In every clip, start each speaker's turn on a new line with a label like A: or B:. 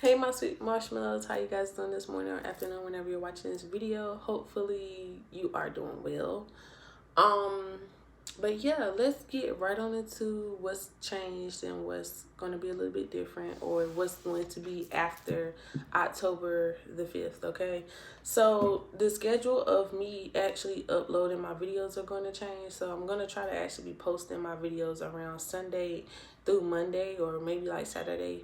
A: Hey my sweet marshmallows, how you guys doing this morning or afternoon whenever you're watching this video? Hopefully you are doing well. But yeah, let's get right on into what's changed and what's going to be a little bit different, or what's going to be after October the 5th. Okay, so the schedule of me actually uploading my videos are going to change. So I'm going to try to actually be posting my videos around Sunday through Monday, or maybe like Saturday,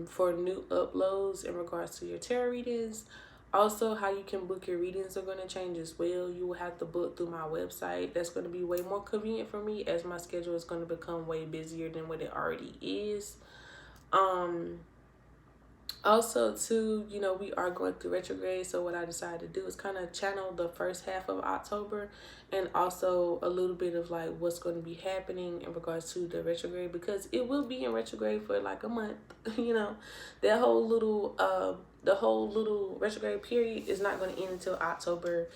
A: for new uploads in regards to your tarot readings. Also, how you can book your readings are going to change as well. You will have to book through my website. That's going to be way more convenient for me, as my schedule is going to become way busier than what it already is. Also, too, you know, we are going through retrograde, so what I decided to do is kind of channel the first half of October, and also a little bit of like what's going to be happening in regards to the retrograde, because it will be in retrograde for like a month. You know, that whole little the whole little retrograde period is not going to end until October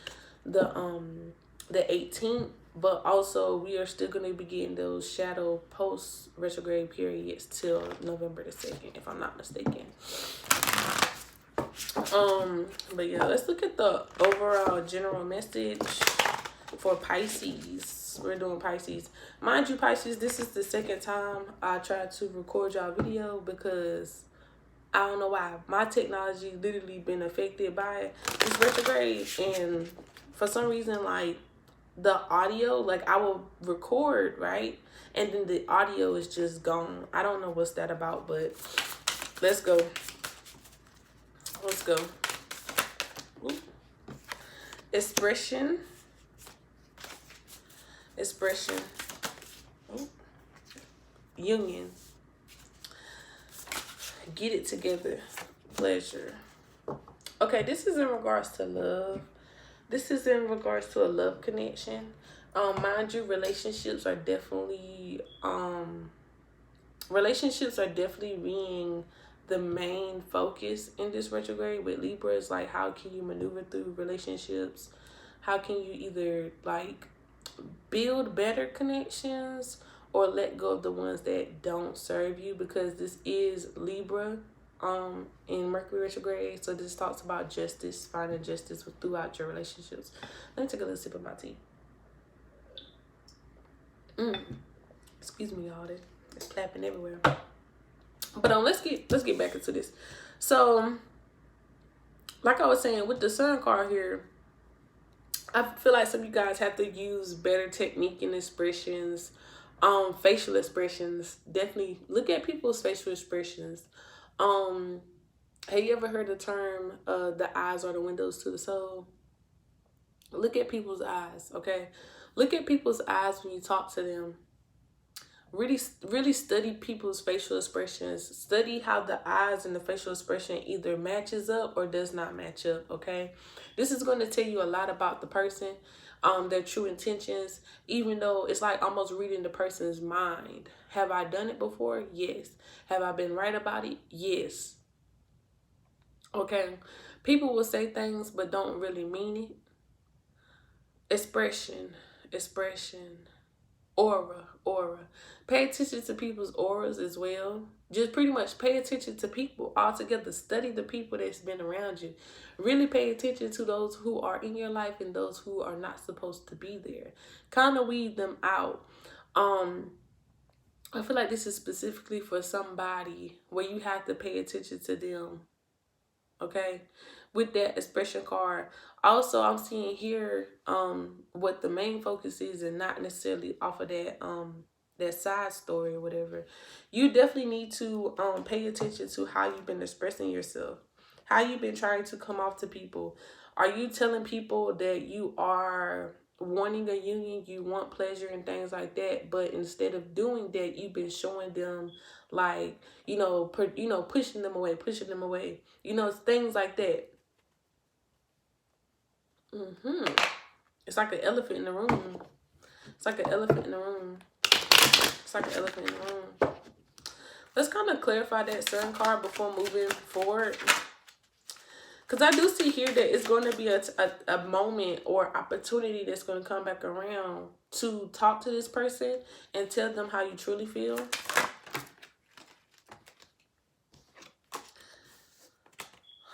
A: the 18th. But also, we are still going to be getting those shadow post retrograde periods till November the 2nd, if I'm not mistaken. But yeah, let's look at the overall general message for Pisces. We're doing Pisces. Mind you, Pisces, this is the second time I tried to record y'all video, because I don't know why. My technology literally been affected by this retrograde, and for some reason, like, the audio, like, I will record, right? And then the audio is just gone. I don't know what's that about, but let's go. Let's go. Ooh. Expression. Ooh. Union. Get it together. Pleasure. Okay, this is in regards to love. This is in regards to a love connection. Mind you, relationships are definitely being the main focus in this retrograde with Libra. Is like, how can you maneuver through relationships? How can you either like build better connections or let go of the ones that don't serve you? Because this is Libra in Mercury retrograde, so this talks about justice, finding justice throughout your relationships. Let me take a little sip of my tea. Excuse me, y'all. It's clapping everywhere. But let's get back into this. So, like I was saying, with the Sun card here, I feel like some of you guys have to use better technique and expressions, facial expressions. Definitely look at people's facial expressions. Have you ever heard the term, the eyes are the windows to the soul? Look at people's eyes, okay? Look at people's eyes when you talk to them. Really study people's facial expressions. Study how the eyes and the facial expression either matches up or does not match up, okay? This is going to tell you a lot about the person, their true intentions, even though it's like almost reading the person's mind. Have I done it before? Yes. Have I been right about it? Yes. Okay, people will say things but don't really mean it. Expression, aura. Pay attention to people's auras as well. Just pretty much pay attention to people altogether. Study the people that's been around you. Really pay attention to those who are in your life and those who are not supposed to be there. Kind of weed them out. I feel like this is specifically for somebody where you have to pay attention to them. Okay, with that expression card. Also, I'm seeing here what the main focus is, and not necessarily off of that that side story or whatever. You definitely need to pay attention to how you've been expressing yourself, how you've been trying to come off to people. Are you telling people that you are wanting a union, you want pleasure and things like that, but instead of doing that, you've been showing them like, pushing them away, you know, things like that. It's like an elephant in the room. Let's kind of clarify that Sun card before moving forward. Because I do see here that it's going to be a moment or opportunity that's going to come back around to talk to this person and tell them how you truly feel.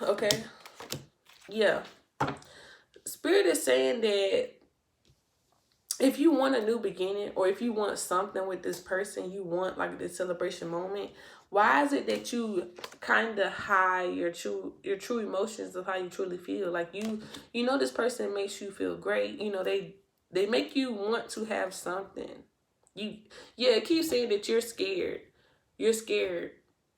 A: Okay. Yeah. Spirit is saying that if you want a new beginning, or if you want something with this person, you want like this celebration moment, why is it that you kind of hide your true emotions of how you truly feel? Like you know this person makes you feel great. You know they make you want to have something. It keeps saying that you're scared. You're scared.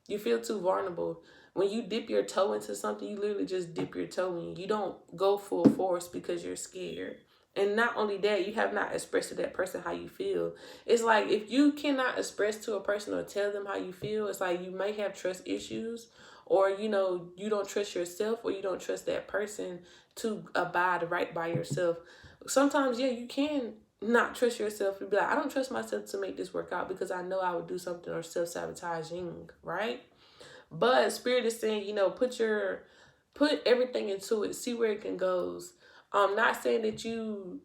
A: You feel too vulnerable. When you dip your toe into something, you literally just dip your toe in. You don't go full force because you're scared. And not only that, you have not expressed to that person how you feel. It's like if you cannot express to a person or tell them how you feel, it's like you may have trust issues, or you don't trust yourself, or you don't trust that person to abide right by yourself. Sometimes, yeah, you can not trust yourself and be like, I don't trust myself to make this work out because I know I would do something or self-sabotaging, right? But Spirit is saying, put everything into it, see where it can goes. Not saying that you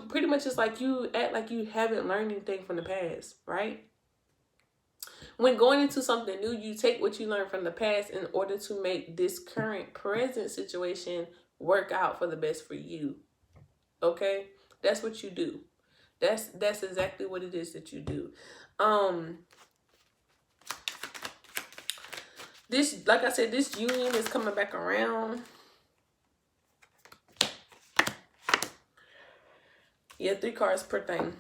A: pretty much is like you act like you haven't learned anything from the past, right? When going into something new, you take what you learned from the past in order to make this current present situation work out for the best for you. Okay? That's what you do. That's exactly what it is that you do. This, like I said, this union is coming back around. Yeah, 3 cards per thing.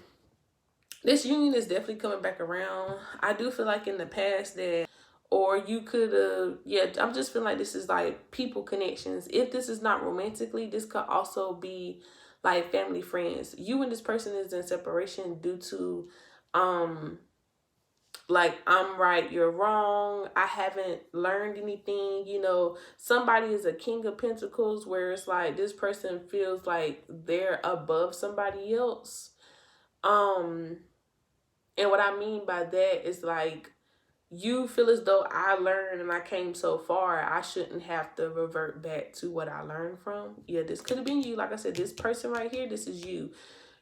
A: This union is definitely coming back around. I do feel like in the past that, or you could have, I'm just feeling like this is like people connections. If this is not romantically, this could also be like family, friends. You and this person is in separation due to, like, I'm right, you're wrong, I haven't learned anything. Somebody is a King of Pentacles, where it's like this person feels like they're above somebody else. And what I mean by that is like, you feel as though I learned and I came so far, I shouldn't have to revert back to what I learned from. Yeah, this could have been you. Like I said, this person right here, this is you.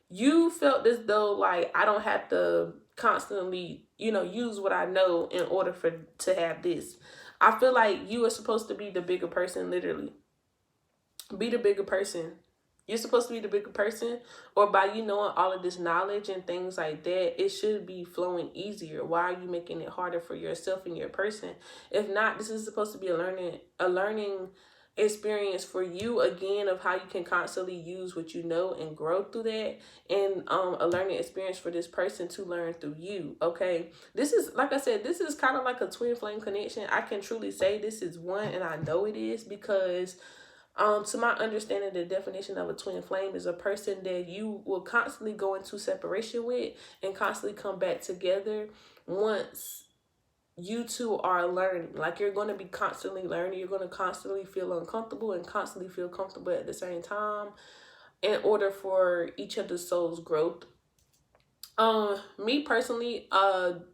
A: You felt as though like I don't have to constantly, use what I know in order to have this. I feel like you are supposed to be the bigger person, literally. Be the bigger person. You're supposed to be the bigger person, or by you knowing all of this knowledge and things like that, it should be flowing easier. Why are you making it harder for yourself and your person? If not, this is supposed to be a learning experience for you, again, of how you can constantly use what you know and grow through that, and a learning experience for this person to learn through you. Okay, this is, like I said, this is kind of like a twin flame connection. I can truly say this is one, and I know it is because to my understanding, the definition of a twin flame is a person that you will constantly go into separation with and constantly come back together once you two are learning. Like, you're going to be constantly learning. You're going to constantly feel uncomfortable and constantly feel comfortable at the same time in order for each of the soul's growth. Me personally,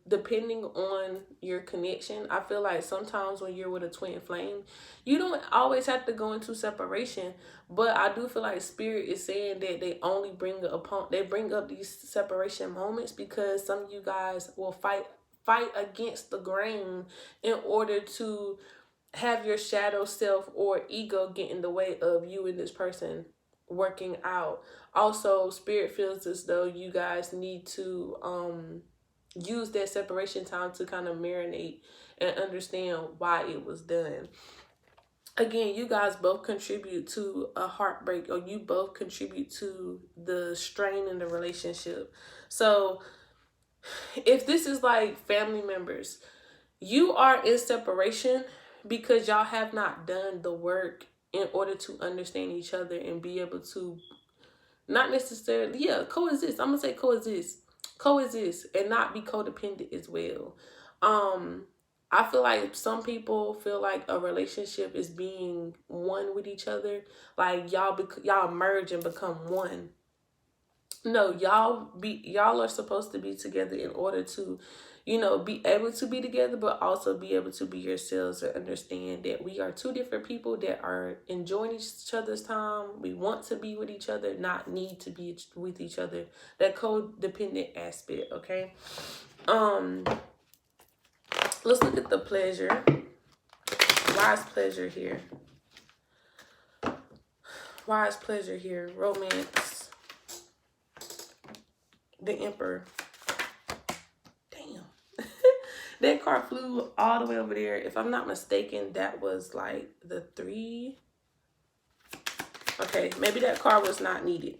A: depending on your connection, I feel like sometimes when you're with a twin flame, you don't always have to go into separation. But I do feel like Spirit is saying that they only bring up these separation moments because some of you guys will fight against the grain in order to have your shadow self or ego get in the way of you and this person working out. Also, Spirit feels as though you guys need to use that separation time to kind of marinate and understand why it was done. Again, you guys both contribute to a heartbreak, or you both contribute to the strain in the relationship. So if this is like family members, you are in separation because y'all have not done the work in order to understand each other and be able to not necessarily, coexist. I'm gonna say coexist and not be codependent as well. I feel like some people feel like a relationship is being one with each other, like y'all merge and become one. No, y'all are supposed to be together in order to, be able to be together, but also be able to be yourselves and understand that we are two different people that are enjoying each other's time. We want to be with each other, not need to be with each other. That codependent aspect, okay? Let's look at the pleasure. Why is pleasure here? Why is pleasure here? Romance. The Emperor. Damn. That card flew all the way over there. If I'm not mistaken, that was like the 3. Okay, maybe that card was not needed.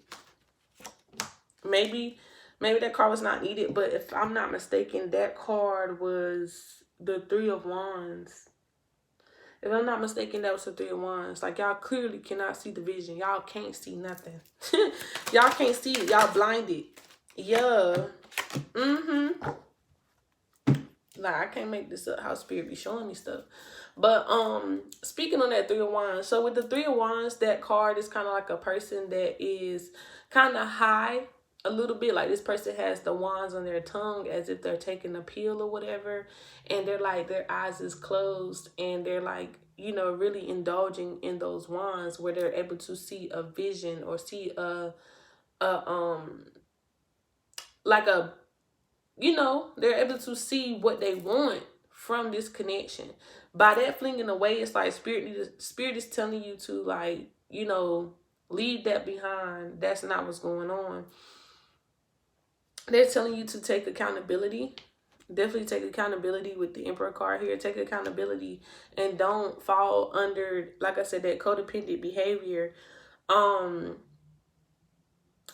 A: Maybe that card was not needed, but if I'm not mistaken, that card was the 3 of Wands. If I'm not mistaken, that was the 3 of Wands. Like, y'all clearly cannot see the vision. Y'all can't see nothing. Y'all can't see it. Y'all blinded. Yeah. Like, I can't make this up how Spirit be showing me stuff. But speaking on that 3 of Wands, so with the 3 of Wands, that card is kind of like a person that is kind of high a little bit. Like, this person has the wands on their tongue as if they're taking a pill or whatever, and they're like, their eyes is closed, and they're like, you know, really indulging in those wands where they're able to see a vision or see like a, you know, they're able to see what they want from this connection. By that flinging away, it's like Spirit is telling you to, like, you know, leave that behind. That's not what's going on. They're telling you to take accountability. Definitely take accountability with the Emperor card here. Take accountability and don't fall under, like I said, that codependent behavior.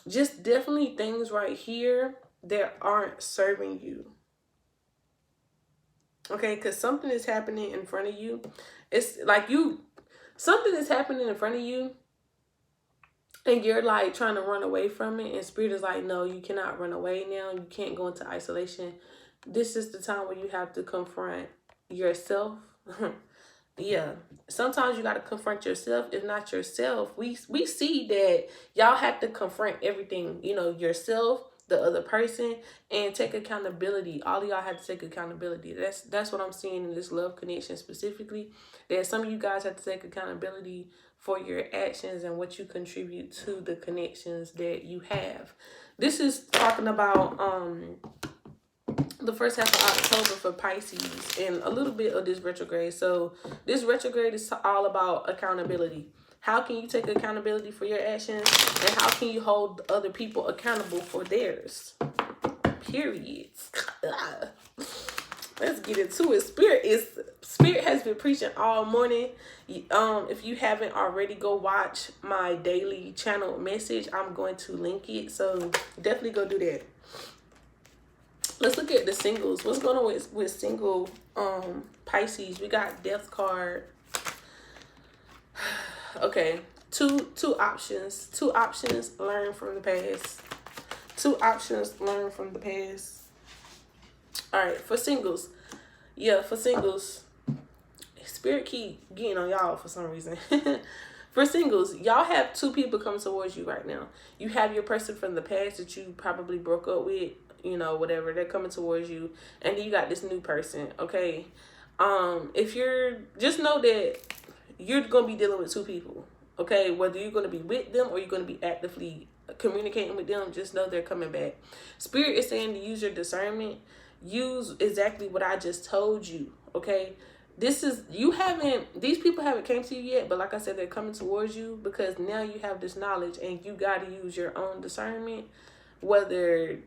A: Just definitely things right here that aren't serving you. Okay, because something is happening in front of you. It's like something is happening in front of you, and you're like trying to run away from it. And Spirit is like, no, you cannot run away now. You can't go into isolation. This is the time where you have to confront yourself. Yeah, sometimes you got to confront yourself. If not yourself, we see that y'all have to confront everything, you know, yourself, the other person, and take accountability. All of y'all have to take accountability. That's what I'm seeing in this love connection specifically. That some of you guys have to take accountability for your actions and what you contribute to the connections that you have. This is talking about the first half of October for Pisces and a little bit of this retrograde. So this retrograde is all about accountability. How can you take accountability for your actions, and how can you hold other people accountable for theirs? Period. Let's get into it. Spirit has been preaching all morning. If you haven't already, go watch my daily channel message. I'm going to link it, so definitely go do that. Let's look at the singles. What's going on with single Pisces? We got Death card. Okay, two options. 2 options, learn from the past. 2 options, learn from the past. All right, for singles. Yeah, for singles. Spirit keep getting on y'all for some reason. For singles, y'all have 2 people coming towards you right now. You have your person from the past that you probably broke up with, you know, whatever. They're coming towards you. And then you got this new person, okay? If you're, just know that you're going to be dealing with 2 people, okay? Whether you're going to be with them or you're going to be actively communicating with them, just know they're coming back. Spirit is saying to use your discernment. Use exactly what I just told you, okay? These people haven't came to you yet, but like I said, they're coming towards you because now you have this knowledge and you got to use your own discernment. Whether,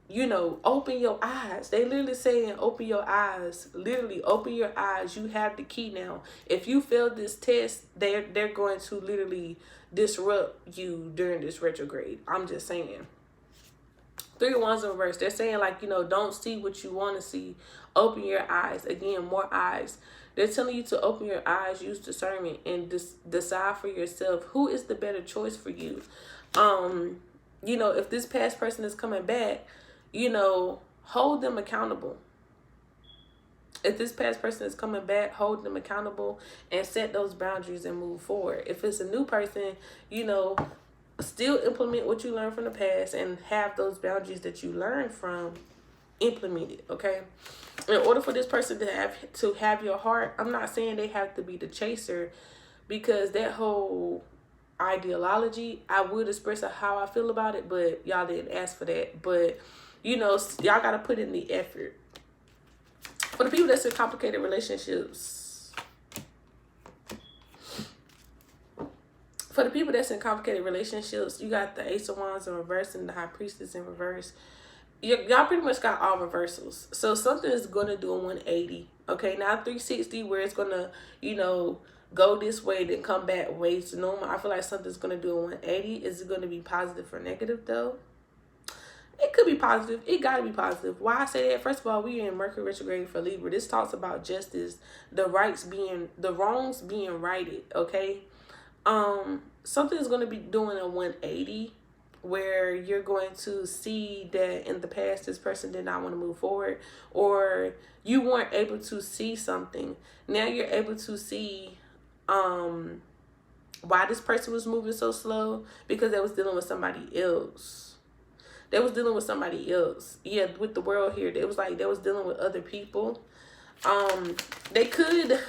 A: you know, open your eyes. They literally saying open your eyes. Literally open your eyes. You have the key now. If you fail this test, they're going to literally disrupt you during this retrograde. I'm just saying. 3 of Wands in reverse. They're saying, like, you know, don't see what you want to see. Open your eyes. Again, more eyes. They're telling you to open your eyes, use discernment, and decide for yourself who is the better choice for you. You know, if this past person is coming back, you know, hold them accountable. If this past person is coming back, hold them accountable and set those boundaries and move forward. If it's a new person, you know, still implement what you learned from the past and have those boundaries that you learned from implemented, okay? In order for this person to have your heart, I'm not saying they have to be the chaser, because that whole ideology, I would express how I feel about it, but y'all didn't ask for that. But, you know, y'all got to put in the effort. For the people that's in complicated relationships, For the people that's in complicated relationships, you got the Ace of Wands in reverse and the High Priestess in reverse. Y'all pretty much got all reversals. So something is going to do a 180. Okay, not 360 where it's going to, you know, go this way then come back way to normal. I feel like something's going to do a 180. Is it going to be positive or negative though? It could be positive. It got to be positive. Why I say that? First of all, we are in Mercury retrograde for Libra. This talks about justice, the wrongs being righted, okay? Something is going to be doing a 180 where you're going to see that in the past this person did not want to move forward, or you weren't able to see something. Now you're able to see why this person was moving so slow, because they was dealing with somebody else. They was dealing with somebody else. Yeah, with the world here, it was like they was dealing with other people. They could,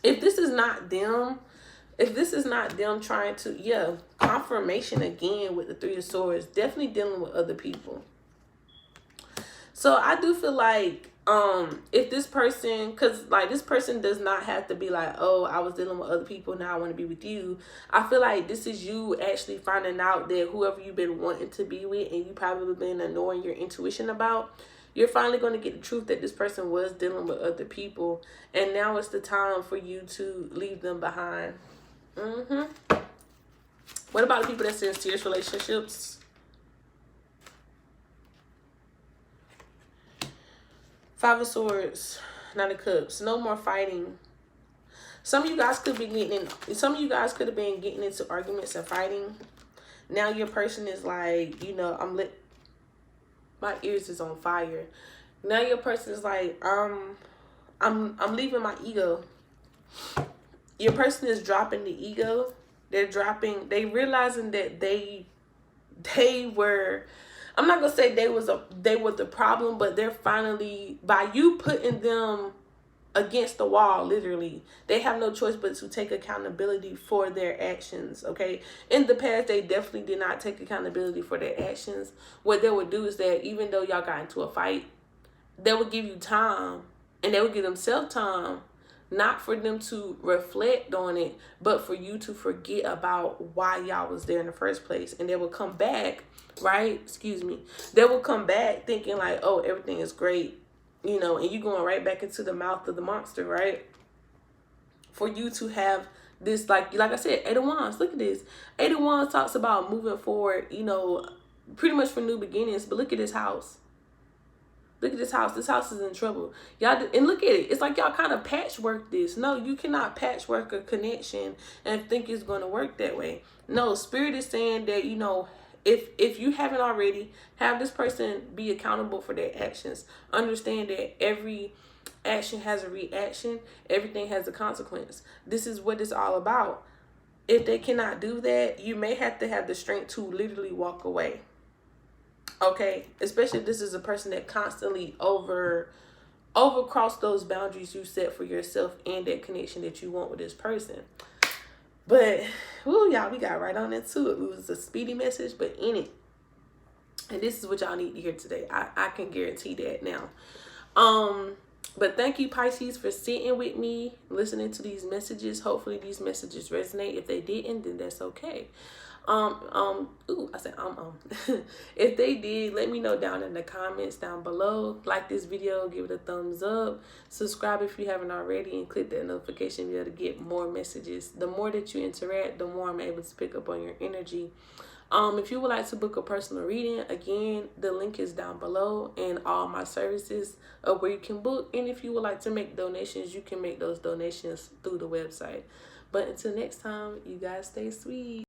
A: if this is not them trying to, yeah, confirmation again with the Three of Swords, definitely dealing with other people. So I do feel like if this person, because like this person does not have to be like, oh, I was dealing with other people, now I want to be with you. I feel like this is you actually finding out that whoever you've been wanting to be with and you probably been ignoring your intuition about, you're finally going to get the truth that this person was dealing with other people, and now it's the time for you to leave them behind. What about the people that's in serious relationships? Five of Swords, Nine of Cups. No more fighting. Some of you guys could be could have been getting into arguments and fighting. Now your person is like, you know, my ears is on fire. Now your person is like, I'm leaving my ego. Your person is dropping the ego. They realizing that they were, I'm not gonna say they were the problem, but they're finally, by you putting them against the wall, literally, they have no choice but to take accountability for their actions. Okay, in the past they definitely did not take accountability for their actions. What they would do is that even though y'all got into a fight, they would give you time, and they would give themselves time, not for them to reflect on it, but for you to forget about why y'all was there in the first place. And they will come back, right? They will come back thinking like, oh, everything is great, you know, and you going right back into the mouth of the monster, right? For you to have this, like I said, Eight of Wands. Look at this. Eight of Wands talks about moving forward, you know, pretty much for new beginnings. But look at this house. Look at this house. This house is in trouble. Y'all, and look at it. It's like y'all kind of patchwork this. No, you cannot patchwork a connection and think it's going to work that way. No, Spirit is saying that, you know, if you haven't already, have this person be accountable for their actions. Understand that every action has a reaction. Everything has a consequence. This is what it's all about. If they cannot do that, you may have to have the strength to literally walk away. Okay, especially if this is a person that constantly overcross those boundaries you set for yourself and that connection that you want with this person. But, ooh, y'all, we got right on into it. It was a speedy message, but in it. And this is what y'all need to hear today. I can guarantee that now. But thank you, Pisces, for sitting with me, listening to these messages. Hopefully these messages resonate. If they didn't, then that's okay. If they did, let me know down in the comments down below. Like this video, give it a thumbs up, subscribe if you haven't already, and click that notification bell to get more messages. The more that you interact, the more I'm able to pick up on your energy. If you would like to book a personal reading, again, the link is down below, and all my services are where you can book. And if you would like to make donations, you can make those donations through the website. But until next time, you guys stay sweet.